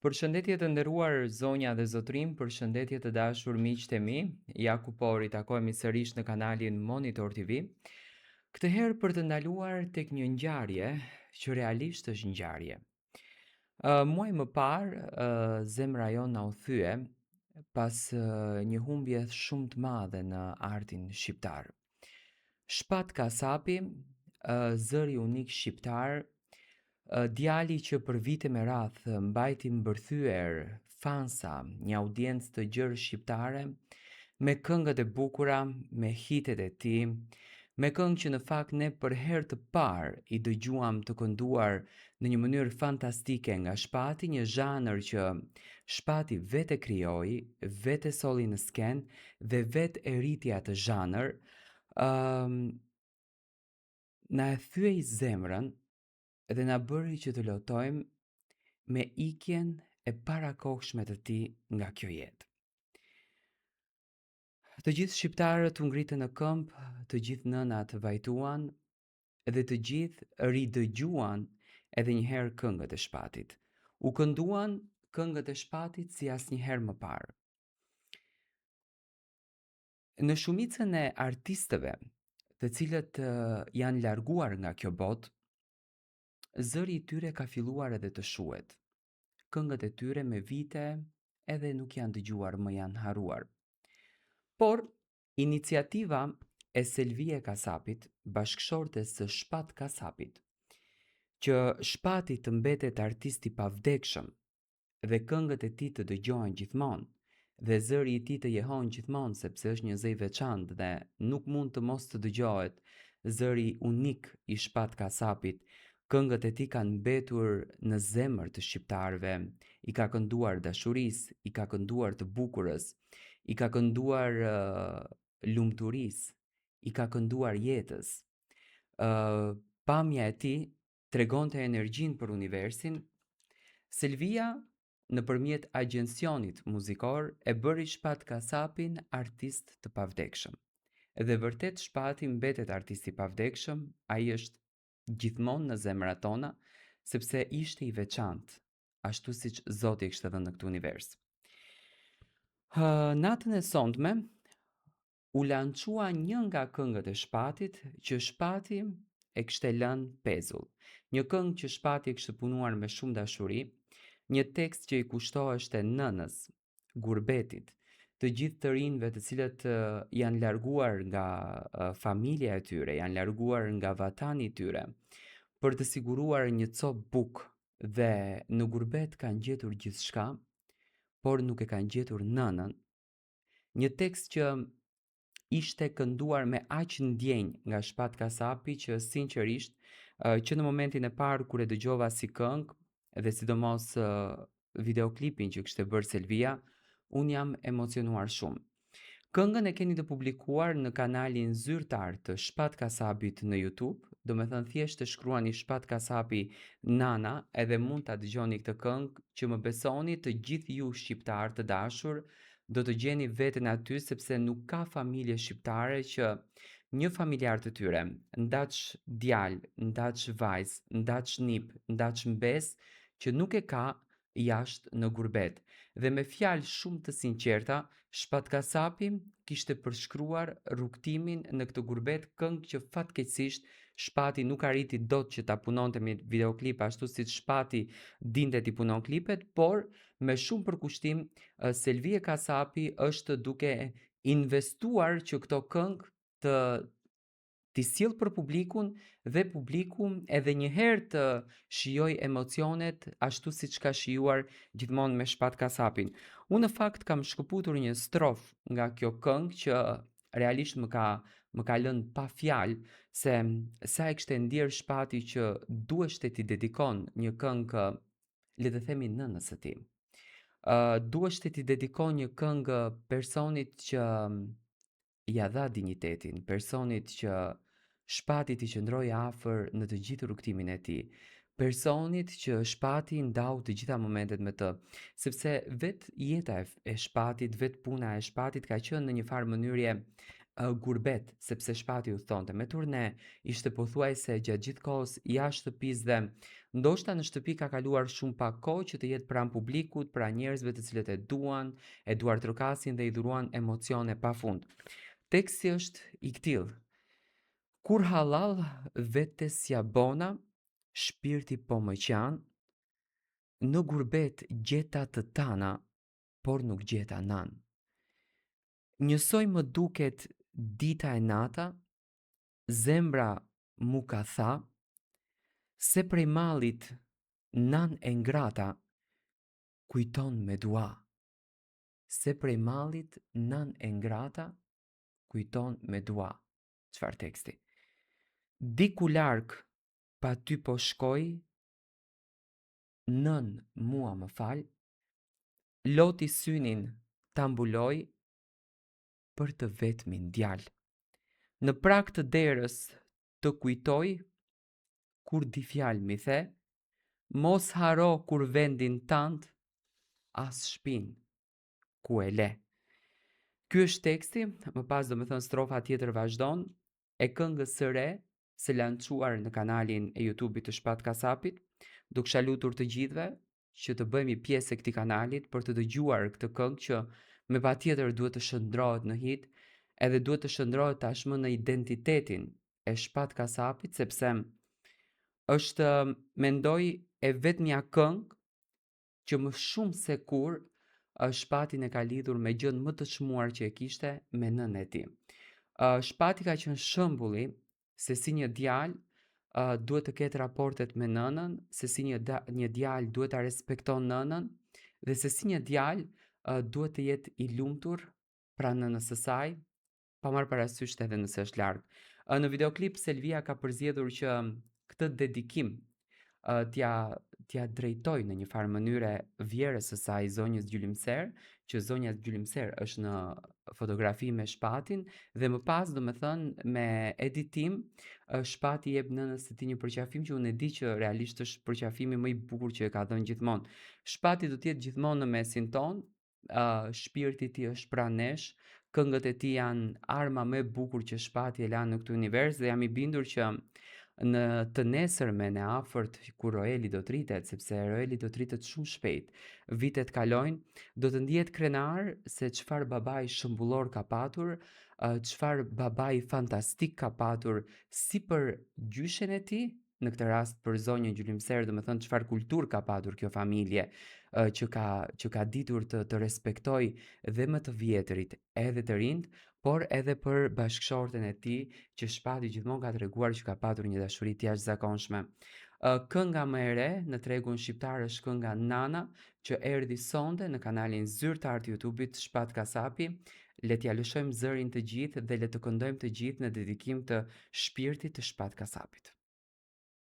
Përshëndetje të nderuar zonja dhe zotrim, përshëndetje të dashur miqtë e mi, ja ku po ritakohemi sërish në kanalin Monitor TV. Këtë herë për të ndaluar tek një ngjarje që realisht është ngjarje. Muaj më parë, zemra jon na u thye pas një humbje shumë të madhe në artin shqiptar. Shpat Kasapi, zëri unik shqiptar, djali që për vite me radh mbajti mbërthyer fansa, një audiencë të gjerë shqiptare, me këngët e bukura, me hitet e tij, me këngë që në fakt ne për herë të parë i dëgjuam të kënduar në një mënyrë fantastike nga Shpati, një zhanër që Shpati vetë e krijoi, vetë e solli në skenë dhe vetë e rriti atë zhanër. Na e thyej zemrën dhe na bëri që të lotojmë me ikjen e parakohshme të tij nga kjo jetë. Të gjithë shqiptarët u ngritën në këmbë, të gjithë nënat vajtuan dhe të gjithë ridëgjuan edhe një herë këngët e Shpatit. U kënduan këngët e Shpatit si asnjëherë më parë. Në shumicën e artistëve, të cilët janë larguar nga kjo botë, zëri i tyre ka filluar edhe të shuhet. Këngët e tyre me vite edhe nuk janë dëgjuar, më janë haruar. Por, iniciativa e Selvie Kasapit, bashkëshortes së Shpat Kasapit, që Shpati të mbetet artist i pavdekshëm dhe këngët e tij të dëgjohen gjithmonë dhe zëri i tij të jehon gjithmonë sepse është një zë i veçantë dhe nuk mund të mos të dëgjohet zëri unik i Shpat Kasapit. Këngët e tij kanë mbetur në zemër të shqiptarëve, i ka kënduar dashurisë, i ka kënduar të bukurës, i ka kënduar lumturisë, i ka kënduar jetës. Pamja e tij tregonte energjinë për universin. Selvia nëpërmjet agjencionit muzikor e bëri Shpat Kasapin artist të pavdekshëm. Dhe vërtet Shpati mbetet artist i pavdekshëm, ai është gjithmonë në zemrat tona, sepse ishte i veçantë, ashtu siç Zoti e kishte dhënë në këtë univers. Natën e sonte u lançua një nga këngët e Shpatit që Shpati e kishte lënë pezull. Një këngë që Shpati e kishte punuar me shumë dashuri, një tekst që i kushtoheshte nënës, Gurbetit, të gjithë të rinjve të cilët janë larguar nga familja e tyre, janë larguar nga vatani i tyre, për të siguruar një copë bukë dhe në Gurbet kanë gjetur gjithçka, por nuk e kanë gjetur nënën. Një tekst që ishte kënduar me aq ndjenjë nga Shpat Kasapi që sinqerisht që në momentin e parë kur e dëgjova si këngë dhe sidomos videoklipin që kishte bërë Selvia, unë jam emocionuar shumë. Këngën e keni të publikuar në kanalin zyrtar të Shpat Kasapit në YouTube, do me thënë thjesht të shkruani Shpat Kasapi Nana edhe mund të dëgjoni këtë këngë që më besoni të gjithë ju shqiptar të dashur do të gjeni veten aty sepse nuk ka familje shqiptare që një familjar të tyre, ndaç djalë, ndaç vajzë, ndaç nip, ndaç mbes, që nuk e ka jashtë në Gurbet. Dhe me fjalë shumë të sinqerta, Shpat Kasapi kishte përshkruar rrugtimin në këtë Gurbet, këngë që fatkeqësisht Shpati nuk arriti dot që ta punonte me videoklip ashtu siç Shpati dinte t'i punon klipet, por me shumë përkushtim Selvie Kasapi është duke investuar që këto këngë të t'i sjell për publikun dhe publiku edhe një herë të shijoj emocionet ashtu siç ka shijuar gjithmonë me Shpat Kasapin. Unë në fakt kam shkëputur një strofë nga kjo këngë që realisht më ka lënë pa fjalë se sa e kishte ndier Shpati që duheshte t'i dedikon një këngë, le të themi nënës së tij. Duheshte t'i dedikon një këngë personit që ja dha dinjitetin, personit që Shpati t'i qëndroi afër në të gjithë rrugtimin e tij, personit që Shpati ndau të gjitha momentet me të, sepse vetë jeta e Shpatit, vetë puna e Shpatit ka qenë në një farë mënyrje gurbet, sepse shpati u thonte me turne, ishte pothuajse gjatë gjithë kohës jashtë shtëpisë dhe ndoshta në shtëpi ka kaluar shumë pak kohë që të jetë pranë publikut, pranë njerëzve të cilët e duar trokasin dhe i dhuruan emocione pafund. Teksti është i këtillë: kur halal vetes ja bona, shpirti po më qan, në gurbet gjeta të tana, por nuk gjeta nan. Njësoj më duket dita e nata, zemra mu ka tha, se prej mallit nan e ngrata, kujton me dua. Se prej mallit nan e ngrata, kujton me dua. Çfarë teksti? Diku larg pa ty po shkoj, nën mua më fal, loti synin ta mbuloj, për të vetmin djal. Në prag të derës të kujtoj, kur di fjalë mi the, mos haro kur vendin tant, as shpin ku e le. Ky është teksti, më pas do me thënë strofa tjetër vazhdon, e këngës së re, së lançuar në kanalin e YouTube-it të Shpat Kasapit, duke lutur të gjithëve që të bëhemi pjesë e këtij kanalit për të dëgjuar këtë këngë që me patjetër duhet të shndrohet në hit, edhe duhet të shndrohet tashmë në identitetin e Shpat Kasapit, sepse është, mendoj, e vetmja këngë që më shumë se kur Shpatin e ka lidhur me gjën më të çmuar që e kishte me nënën e tij. Shpati ka qenë shembulli se si një djalë duhet të ketë raportet me nënën, se si një djalë duhet ta respekton nënën dhe se si një djalë duhet të jetë i lumtur pranë nënës së saj, pa marrë parasysh edhe nëse është larg. Në videoklip Selvia ka përzgjedhur që këtë dedikim t'ja drejtoj në një farë mënyre vjerës së saj, zonjës Gjylimser, që zonja Gjylimser është në fotografi me Shpatin, dhe më pas do me thënë me editim, Shpati jep nënës së tij një përqafim që unë e di që realisht është përqafimi më i bukur që e ka dhënë gjithmonë. Shpati do të jetë gjithmonë në mesin ton, shpirti i tij është pranë nesh, këngët e tij janë arma më e bukur që Shpati e lanë në këtë univers dhe jam i bindur që në të nesërmen e afërt kur Roeli do të rritet, sepse Roeli do të rritet shumë shpejt, vitet kalojnë, do të ndihet krenar se çfarë babai shëmbullor ka patur, çfarë babai fantastik ka patur si për gjyshen e tij, në këtë rast për zonjën Gjylimser, do të thënë çfarë kulturë ka patur kjo familje, që ka ditur të respektoj dhe më të vjetrit edhe të rinjt, por edhe për bashkëshorten e tij, që Shpati gjithmonë ka treguar që ka patur një dashuri të jashtëzakonshme. Kënga më e re në tregun shqiptar është kënga Nana, që erdhi sonte në kanalin zyrtar të YouTube-it Shpat Kasapi. Le t'ja lëshojmë zërin të gjithë dhe le të këndojmë të gjithë në dedikim të shpirtit të Shpat Kasapit.